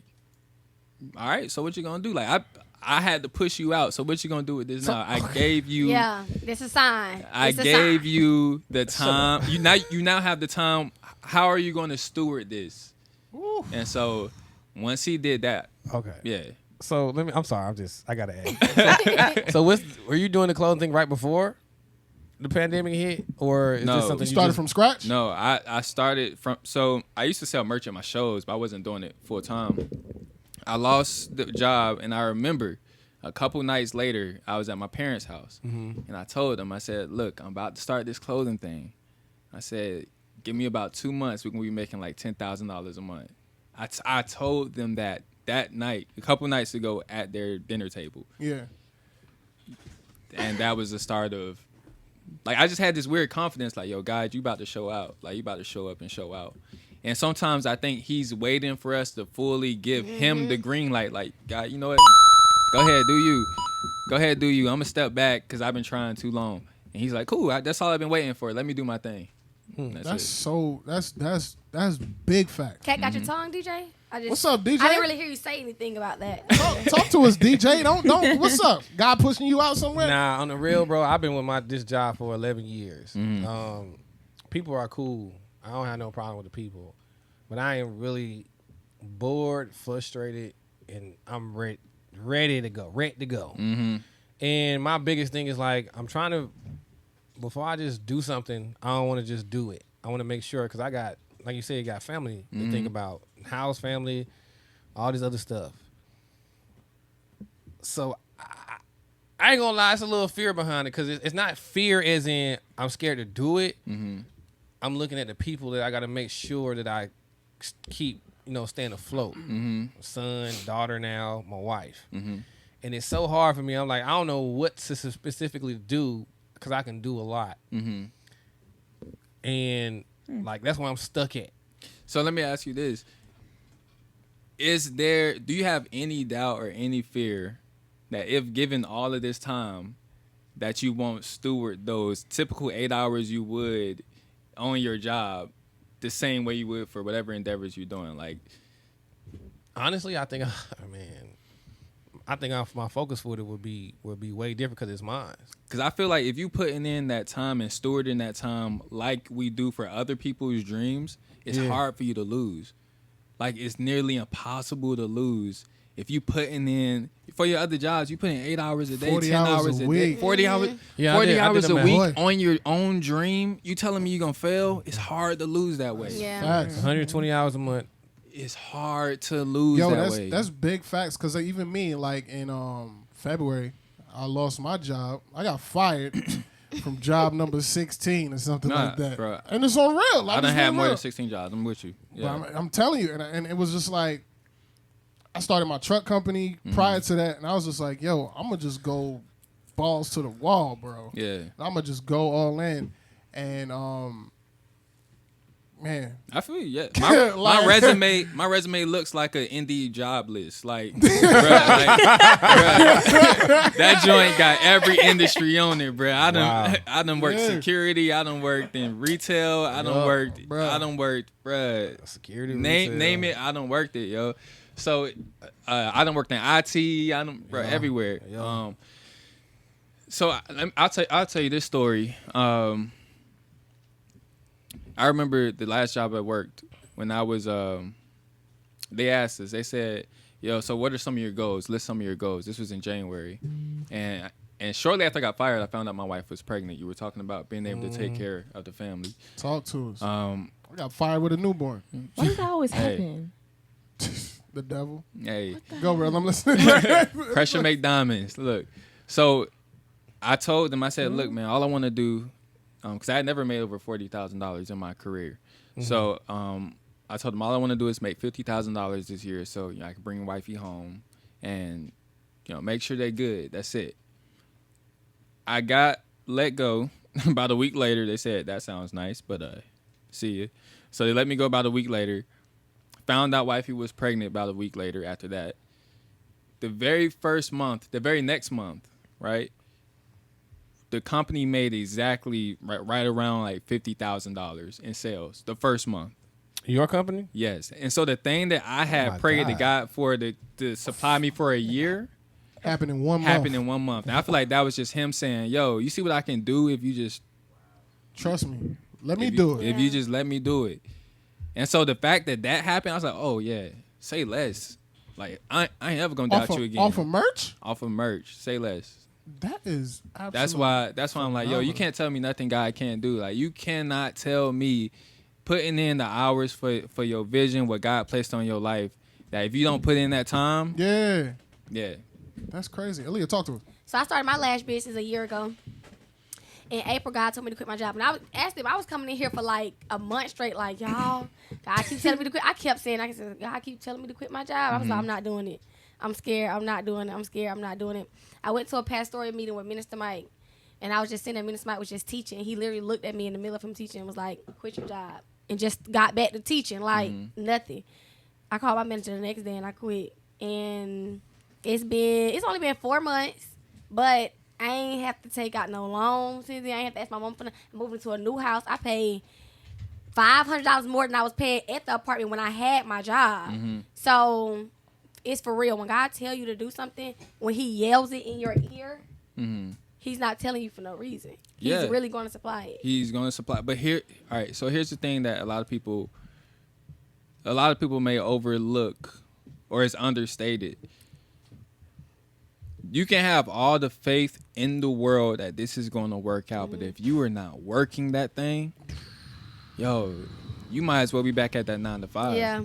"All right, so what you gonna do?" Like I had to push you out. So what you gonna do with this now? I gave you. Yeah, this is a sign. I It's a gave sign. you the time. You now have the time. How are you going to steward this? Woo. And so once he did that, Okay. yeah. So I'm sorry. I gotta ask. So were you doing the clothing thing right before the pandemic hit, or is No. this something You started from scratch? No, I started from. So I used to sell merch at my shows, but I wasn't doing it full time. I lost the job, and I remember a couple nights later, I was at my parents' house, and I told them, I said, "Look, I'm about to start this clothing thing." I said, "Give me about 2 months. We're gonna be making like $10,000 a month." I told them that night, a couple nights ago, at their dinner table, Yeah. and that was the start of. Like, I just had this weird confidence, like, yo, God, you about to show out. Like, you about to show up and show out. And sometimes I think he's waiting for us to fully give him the green light. Like, God, you know what? Go ahead, do you. Go ahead, do you. I'm going to step back because I've been trying too long. And he's like, cool, that's all I've been waiting for. Let me do my thing. That's big fact. Cat got your tongue, DJ? What's up, DJ? I didn't really hear you say anything about that. Talk to us, DJ. Don't. What's up? God pushing you out somewhere? Nah, on the real, bro. I've been with this job for 11 years. People are cool. I don't have no problem with the people, but I am really bored, frustrated, and I'm ready to go. And my biggest thing is, like, I'm trying to, before I just do something, I don't want to just do it. I want to make sure, because I got, like you said, you got family to think about, house, family, all this other stuff. So I ain't gonna lie, it's a little fear behind it, because it's not fear as in I'm scared to do it. I'm looking at the people that I got to make sure that I keep, staying afloat. Son, daughter now, my wife. And it's so hard for me. I'm like, I don't know what to specifically do, because I can do a lot. And like, that's where I'm stuck at. So let me ask you this. Do you have any doubt or any fear that if given all of this time, that you won't steward those typical 8 hours you would on your job the same way you would for whatever endeavors you're doing? Like, honestly, I think my focus for it would be way different, because it's mine. Because I feel like if you putting in that time and stewarding that time like we do for other people's dreams, it's hard for you to lose. Like, it's nearly impossible to lose. If you putting in, for your other jobs, you put in 8 hours a day, 10 hours a day, 40 hours, 40 hours a week on your own dream. You telling me you're going to fail? It's hard to lose that way. Yeah. Facts. 120 hours a month. It's hard to lose that way. That's big facts, because even me, like, in February, I lost my job. I got fired from job number 16 or something like that. Bro, and it's on real. I done had more than 16 jobs. I'm with you. Yeah. But I'm telling you, and it was just like, I started my truck company prior to that, and I was just like, yo, I'm going to just go balls to the wall, bro. Yeah. I'm going to just go all in. And, man. I feel you, yeah. My resume looks like an Indeed job list. Like, bruh, that joint got every industry on it, bruh. I done worked security. I done worked in retail. I done worked, bruh. Security, name it. I done worked it, yo. So, I done worked in IT. Everywhere. Yeah. So I'll tell you this story. I remember the last job I worked when I was. They asked us. They said, "Yo, so what are some of your goals? List some of your goals." This was in January, and shortly after I got fired, I found out my wife was pregnant. You were talking about being able to take care of the family. Talk to us. I got fired with a newborn. Why does that always happen? The devil. Hey, go, bro. I'm listening. Pressure make diamonds. Look, so I told them. I said, "Look, man, all I want to do." Because I had never made over $40,000 in my career. So I told them all I want to do is make $50,000 this year, so I can bring wifey home and make sure they're good. That's it. I got let go. About a week later, they said, that sounds nice, but see you. So they let me go about a week later. Found out wifey was pregnant about a week later after that. The very next month, right? The company made exactly right around like $50,000 in sales the first month. Your company? Yes. And so the thing that I had prayed to God for to supply me for a year happened in 1 month. happened in 1 month. And I feel like that was just him saying, yo, you see what I can do if you just Trust me. Let me if do you, it. If you just let me do it. And so the fact that happened, I was like, oh yeah, say less. Like I ain't ever gonna doubt you again. Off of merch? Off of merch. Say less. That is absolutely That's why I'm like, yo, you can't tell me nothing God can't do. Like you cannot tell me putting in the hours for your vision, what God placed on your life, that if you don't put in that time, Yeah. yeah. That's crazy. Aaliyah, talk to us. So I started my lash business a year ago. In April, God told me to quit my job. And I asked him, I was coming in here for like a month straight, like, y'all, God keep telling me to quit. I kept saying, God keep telling me to quit my job. I was like, I'm not doing it. I'm scared. I'm not doing it. I'm scared. I'm not doing it. I went to a pastoral meeting with Minister Mike. And I was just sitting there. Minister Mike was just teaching. He literally looked at me in the middle of him teaching and was like, quit your job. And just got back to teaching, like nothing. I called my manager the next day and I quit. And it's only been 4 months, but I ain't have to take out no loans. I ain't have to ask my mom for moving to a new house. I paid $500 more than I was paying at the apartment when I had my job. So it's for real. When God tell you to do something, when he yells it in your ear, he's not telling you for no reason. He's really going to supply it. He's going to supply. But all right, so here's the thing that a lot of people may overlook or is understated. You can have all the faith in the world that this is going to work out, but if you are not working that thing, yo, you might as well be back at that 9 to 5. Yeah.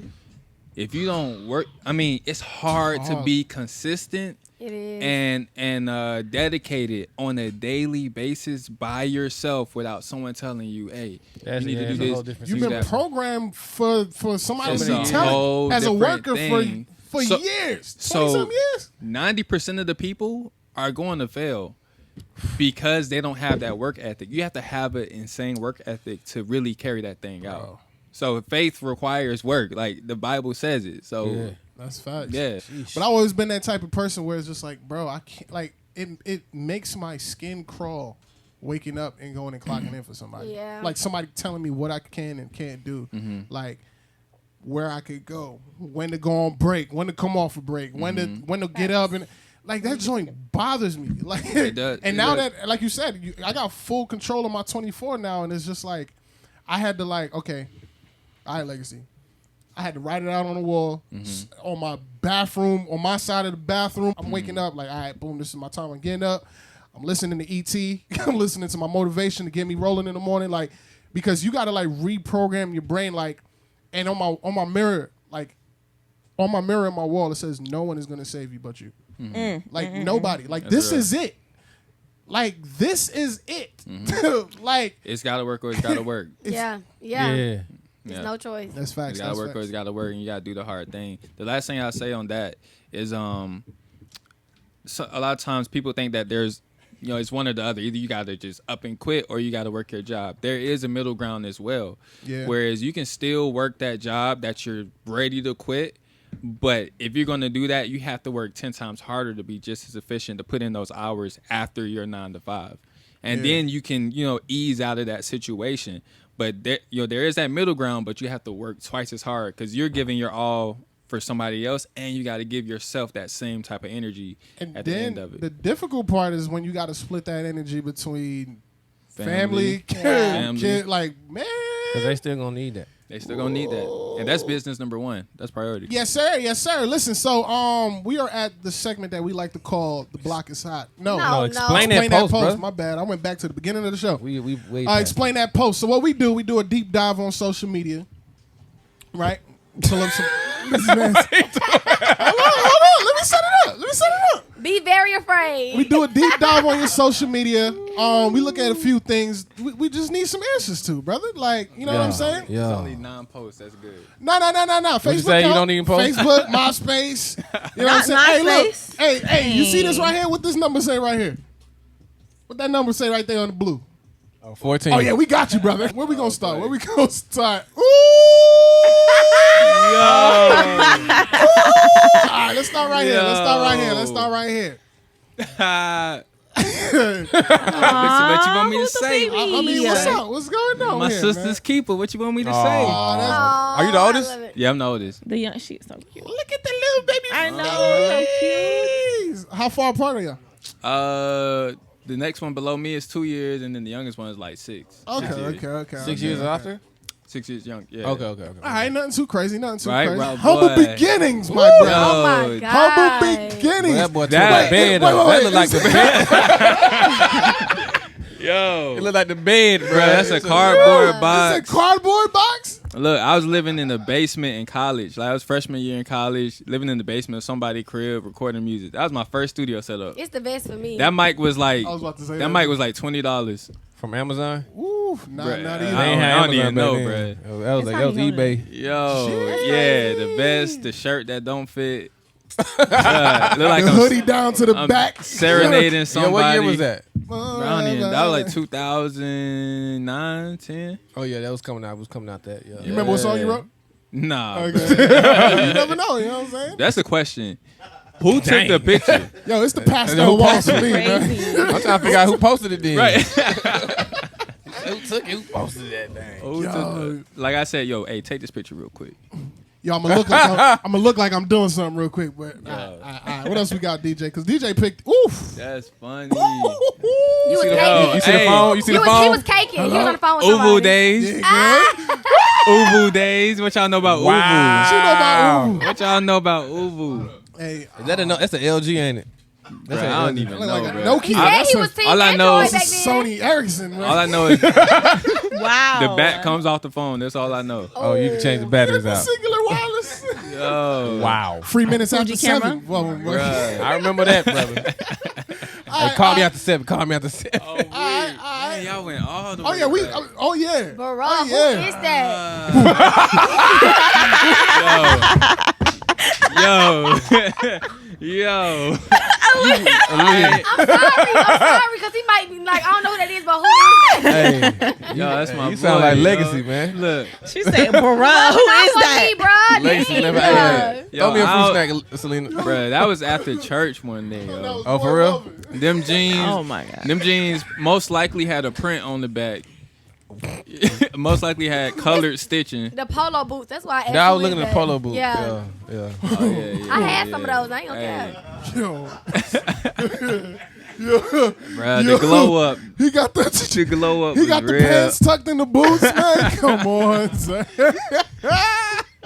If you don't work, I mean, it's hard to be consistent. It is. And dedicated on a daily basis by yourself without someone telling you, hey, you need to do this. You've been programmed for somebody to be It's a telling whole as a different worker thing. for So- years. So 20-some years. 90% of the people are going to fail because they don't have that work ethic. You have to have an insane work ethic to really carry that thing out. So faith requires work, like the Bible says it. So That's facts. yeah. But I've always been that type of person where it's just like, bro, I can't, like, it makes my skin crawl waking up and going and clocking in for somebody. Yeah. Like somebody telling me what I can and can't do. Like where I could go, when to go on break, when to come off a break, when to get up, and like that joint bothers me. Like It does. And now that, like you said, I got full control of my 24 now, and it's just like I had to like, okay, all right, Legacy. I had to write it out on the wall, on my bathroom, on my side of the bathroom. I'm waking up like, all right, boom, this is my time. I'm getting up. I'm listening to E.T. I'm listening to my motivation to get me rolling in the morning, like, because you got to like reprogram your brain, like, and on my mirror, like, on my mirror in my wall, it says no one is gonna save you but you. Like nobody. Like That's this real. is it. Like this is it. Like It's got to work or it's got to work. Yeah. Yeah. There's no choice. that's facts. It's got to That's work or facts. it's got to work, and you got to do the hard thing. The last thing I'll say on that is so a lot of times people think that there's, it's one or the other. Either you got to just up and quit or you got to work your job. There is a middle ground as well. Yeah. Whereas you can still work that job that you're ready to quit, but if you're going to do that, you have to work 10 times harder to be just as efficient to put in those hours after your 9 to 5. And then you can, ease out of that situation. But there is that middle ground, but you have to work twice as hard because you're giving your all for somebody else, and you got to give yourself that same type of energy And at then the end of it. the difficult part is when you got to split that energy between family, Family. kid, like, man. Because they still going to need that. They still gonna need that, and that's business number one. That's priority. Yes, sir. Yes, sir. Listen, so we are at the segment that we like to call "The Block is Hot." No. Explain that post, bro. My bad. I went back to the beginning of the show. We way past Explain that post. So what we do a deep dive on social media, right? Pull up some. Hold on. Let me set it up. Be very afraid. We do a deep dive on your social media. We look at a few things we just need some answers to, brother. Like, you know what I'm saying? It's Yeah. only 9 posts. That's good. No. Facebook. you say? You don't even post? Facebook, MySpace. You know what I'm saying? Hey, look. Hey, you see this right here? What this number say right here? What that number say right there on the blue? 14. Oh yeah, we got you, brother. Where we gonna start? Where we gonna start? Ooh! All right, let's start right here. What you want me to say? I mean, what's up? What's going on My here, sister's man? keeper. What you want me to say? Oh, that's, Are you the oldest? I love it. Yeah, I'm the oldest. The young, she's so cute. look at the little baby. I know, so cute. How far apart are y'all? The next one below me is 2 years, and then the youngest one is like 6. Okay. 6 years after? 6 years young. Yeah. Okay. All right, nothing too crazy. Right, right, humble boy. beginnings, my brother. Oh my God. Humble beginnings. That boy took That- the bed up. That look like the bed. Yo. It look like the bed, bro. Bro, that's a cardboard box. It's a cardboard box? Look, I was living in the basement in college. Like I was freshman year in college, living in the basement of somebody's crib, recording music. That was my first studio setup. It's the best for me. That mic was like I was about to say that mic was like $20. From Amazon? Ooh, not Bruh, either. They ain't had I don't even Amazon know, back bruh. then. That was That's how you know eBay. Yo, yeah, the vest, the shirt that don't fit. Look like The hoodie down to the I'm back. serenading somebody. Yo, what year was that? That was like 2009, 10. Oh yeah, that was coming out. It was coming out that. Yeah. You remember what song you wrote? Nah, Okay. You never know, you know what I'm saying? that's the question. Who took the picture? Yo, it's the pastel walls for me, man. Crazy. I'm trying to figure out who posted it then. Right. Who took it? Who posted that thing? Who took like I said, yo, hey, take this picture real quick. Yo, I'm gonna look like I'm doing something real quick, but all right. What else we got, DJ? Because DJ picked. Oof. That's funny. You was Yo, caking. You see the hey. phone? You see He the was phone? caking. He was on the phone with somebody. Ubu days. Yeah, Ubu days. What y'all know about What you know about Ubu? Ubu? What y'all know about Ubu? Hey, Is that that's an LG, ain't it? Bro, I don't even look know, like a bro. Nokia. He That's said he a- was Team all I know Android is back then. Sony Ericsson, man. All I know is Wow. the back comes off the phone. That's all I know. Oh, you can change the batteries out. Singular wireless. Yo. Wow. 3 minutes after Fuji camera? 7. Well, Bruh. I remember that, brother. Hey, call me after 7. Call me after 7. Oh, wait. Man, y'all went all the way. Oh yeah, we. back. Oh yeah. Bro, Oh who yeah. is that? Yo. I'm sorry, because he might be like, I don't know who that is, but who is that? Hey, Yo, that's my you sound boy, like yo. Legacy, man. Look. She said, bruh, who is that? Me, bro. Legacy Damn, never bro. had. Yo, Throw me a I'll- fruit snack, Selena. Bruh, that was after church one day, yo. Oh, for real? Them jeans. Oh my God. Them jeans most likely had a print on the back. Most likely had colored stitching. The polo boots. That's why I asked Yeah, I was who looking is at the that. polo boots. Yeah. Yeah. Oh, yeah. I had some of those. I ain't gonna Yo. Bruh, the glow up. He got The the. glow up He was got the real. pants tucked in the boots, man. Come on, son.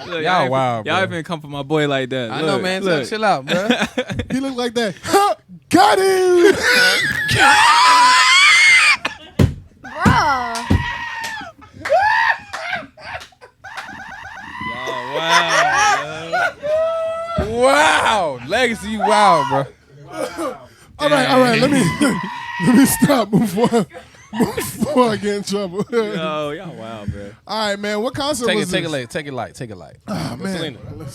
Look, Y'all wild, Y'all bro. even come for my boy like that. I Look, know, man. Look. Chill out, bro. He looked like that. Ha! Got him. Bruh. Wow. Wow. Legacy, you wild, bro. All right. Let me stop before I get in trouble. Yo, y'all wild, bro. All right, man. What concert Take was it this? light. Take it light. Oh, man. Selena, let me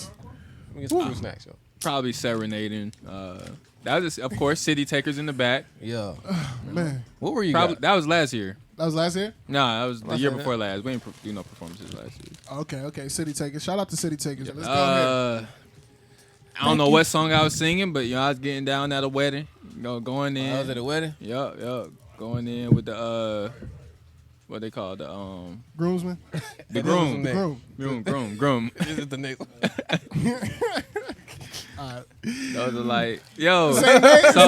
get some fruit snacks, yo. Probably serenading. That was, of course, City Takers in the back. Yeah. Man, What were you Probably got? that was last year. that was last year. Nah, that was the Last year year, before last. We didn't do no performances last year. Okay. City Takers. Shout out to City Takers. Let's go ahead. I don't know what song I was singing, but I was getting down at a wedding. Going in. I was at a wedding. Yup. Going in with the what they call the Groomsman. the groom. Groom. Groom. This is the next one. Those are like, yo. Same day. So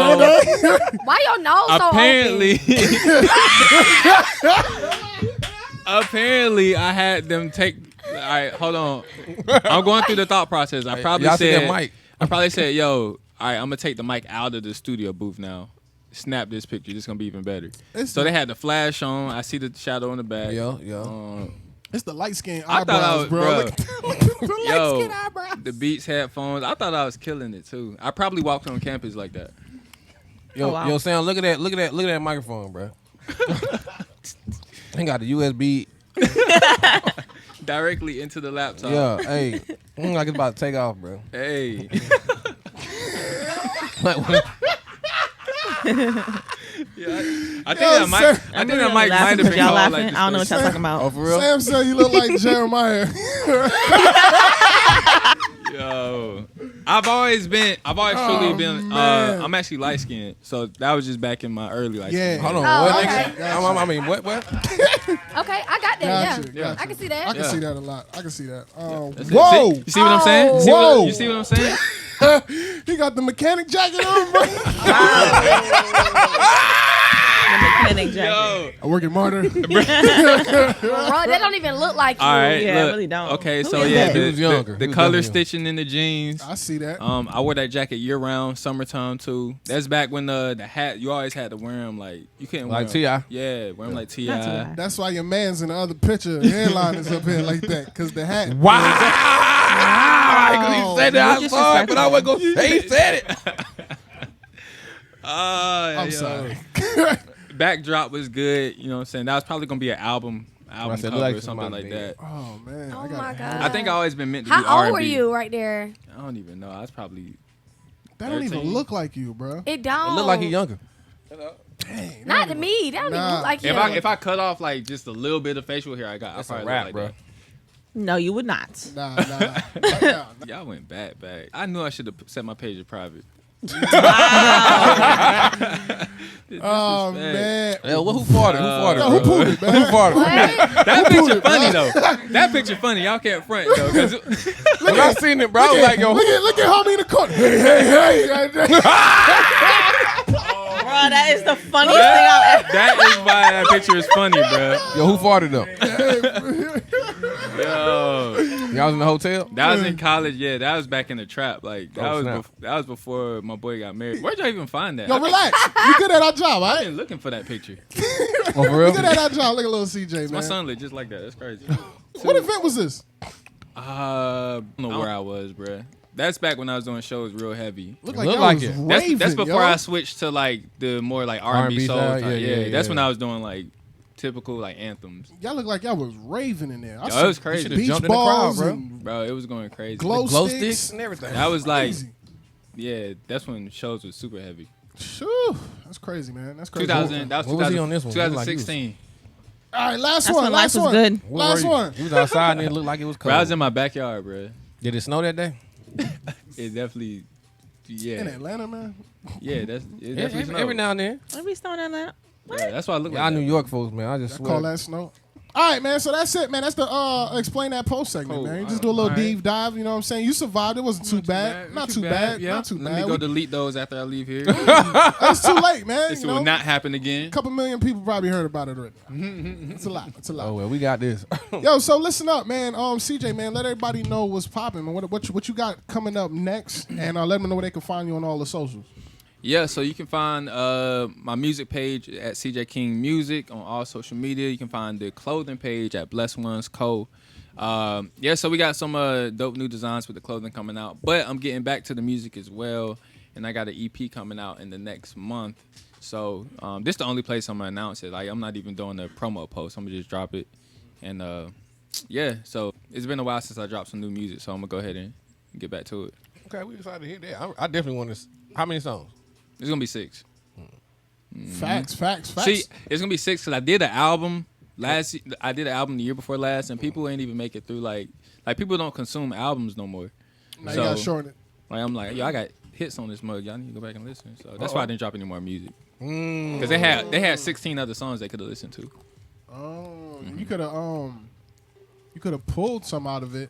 Why your nose so apparently, open? apparently, I had them take. All right, hold on. I'm going through the thought process. I probably Y'all see said, that mic? I probably said, yo, all right, I'm gonna take the mic out of the studio booth now. Snap this picture. This is gonna be even better. So they had the flash on. I see the shadow in the back. Yo. It's the light skin I thought I eyebrows, was, bro. bro. Look at the light Yo, skin eyebrows. the Beats headphones. I thought I was killing it too. I probably walked on campus like that. Yo, Oh, wow. yo, Sam, look at that microphone, bro. Ain't got the USB. Directly into the laptop. Yeah, hey, like it's about to take off, bro. Hey. Like, what? I think that mic. I think that mic might have been y'all called laughing. like this I don't know what y'all first. talking about. Oh, for real? Sam said you look like Jeremiah. Yo, I've always truly been. man. I'm actually light skinned, so that was just back in my early light Yeah. skin. Hold on, Oh, what? okay. Nigga? I mean, what? Okay, I got that. Gotcha, Yeah, gotcha. I can see that. I can Yeah. see that a lot. I can see that. That's it. Whoa! You see what I'm saying? Whoa. You see what I'm saying? He got the mechanic jacket on, bro. The mechanic jacket. Yo. I work at Martyr. Bro, that don't even look like you. All right, Yeah, I look. really don't. Okay, Who so is yeah, that? He was younger. the He was color definitely stitching in the jeans. I see that. I wore that jacket year round, summertime too. That's back when the hat you always had to wear them like you couldn't Like wear 'em. T.I. Yeah, wear them like Ti. Not T.I. That's why your man's in the other picture. Hairline is up here like that because the hat. Wow! He said that You're I saw it, but I wasn't gonna say he said it. I'm sorry. Backdrop was good. You know what I'm saying? That was probably gonna be an album I said, cover like or something somebody like dead. that. Oh man. Oh I got my a hat. God. I think I always been meant to be How R&B. old were you right there? I don't even know. I was probably That don't even 13. look like you, bro. It don't. It looked like he younger. Dang, Not to me. That don't even Nah. look like if you. if I cut off like just a little bit of facial hair, I That's probably a rap, look bro. like No, you would not. Nah. that. Y'all went back. I knew I should have set my page to private. Oh man. Hell, who farted? Who farted? Yo, who bro? pulled it, man? Who farted? What? That picture funny though. That picture funny. Y'all can't front though. 'Cause When I seen it, bro, I was like, yo, Look at homie in the corner. Hey. Bro, that is the funniest thing I've ever. that is why that picture is funny, bro. yo, who farted though? Yo, Y'all was in the hotel? that was in college. Yeah, that was back in the trap. Like that Oh, was snap. that was before my boy got married. Where'd y'all even find that? Yo, relax. You good at our job, all I've right? been looking for that picture. Oh, for You real? good at our job. Look at little CJ, My man. son looked just like that. That's crazy. What event was this? I don't know where I was, bruh. That's back when I was doing shows real heavy. Look Look like, like was it. raving, That's before yo. I switched to like the more like R&B R&B soul. side, type. yeah. That's when I was doing like typical like anthems. Y'all look like y'all was raving in there. I Yo, it was crazy. should've Beach jumped in the crowd, balls bro. and Bro, it was going crazy. glow, Glow sticks. sticks and everything. That was like, Crazy. yeah, that's when shows was super heavy. Shoo. That's crazy, man. That's crazy. 2000, that was What was he on this one? He looked like he was- 2016. All right, last That's one. when Last life was one. good. Where Last were you? one. You was outside and it looked like it was cold. Bro, I was in my backyard, bro. Did it snow that day? It definitely, In yeah, Atlanta, man. yeah. That's it definitely Every now and then. Maybe snowing in that. Yeah, that's why I look Y'all like New that. York folks, man. I just I swear. call that snow. All right, man. So that's it, man. That's the explain that post segment, Cool. man. You just do a little All right. deep dive. You know what I'm saying? You survived. It wasn't too bad. Not too bad. Yeah. Not too Let bad. me go delete those after I leave here. It's too late, man. This You will know? not happen again. A couple million people probably heard about it already. It's a lot. It's a Oh lot. well, we got this. Yo, so listen up, man. CJ, man, let everybody know what's popping, man. What you got coming up next, and let them know where they can find you on all the socials. Yeah, so you can find my music page at CJ King Music on all social media. You can find the clothing page at Blessed Ones Co. Yeah, so we got some dope new designs with the clothing coming out. But I'm getting back to the music as well, and I got an EP coming out in the next month. So this is the only place I'm gonna announce it. Like I'm not even doing a promo post. I'm gonna just drop it, and yeah. So it's been a while since I dropped some new music, so I'm gonna go ahead and get back to it. Okay, we decided to hear that. I definitely want to. How many songs? It's gonna be 6. Facts. See, it's gonna be 6 because I did an album I did an album the year before last, and people ain't even make it through. Like people don't consume albums no more. Now you gotta shorten it. Like I'm like, yo, I got hits on this mug. Y'all need to go back and listen. So that's why I didn't drop any more music because they had 16 other songs they could have listened to. Oh, you could have pulled some out of it,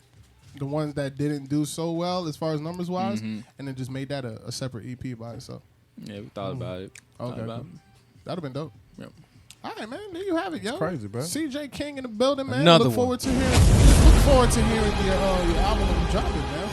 the ones that didn't do so well as far as numbers wise, and then just made that a separate EP by itself. Yeah, we thought about it. Okay, Thought about cool. That'd have been dope. Yep. All right, man. There you have it, yo. crazy, bro. CJ King in the building, man. Another Look one. forward to hearing your album when you drop it, man.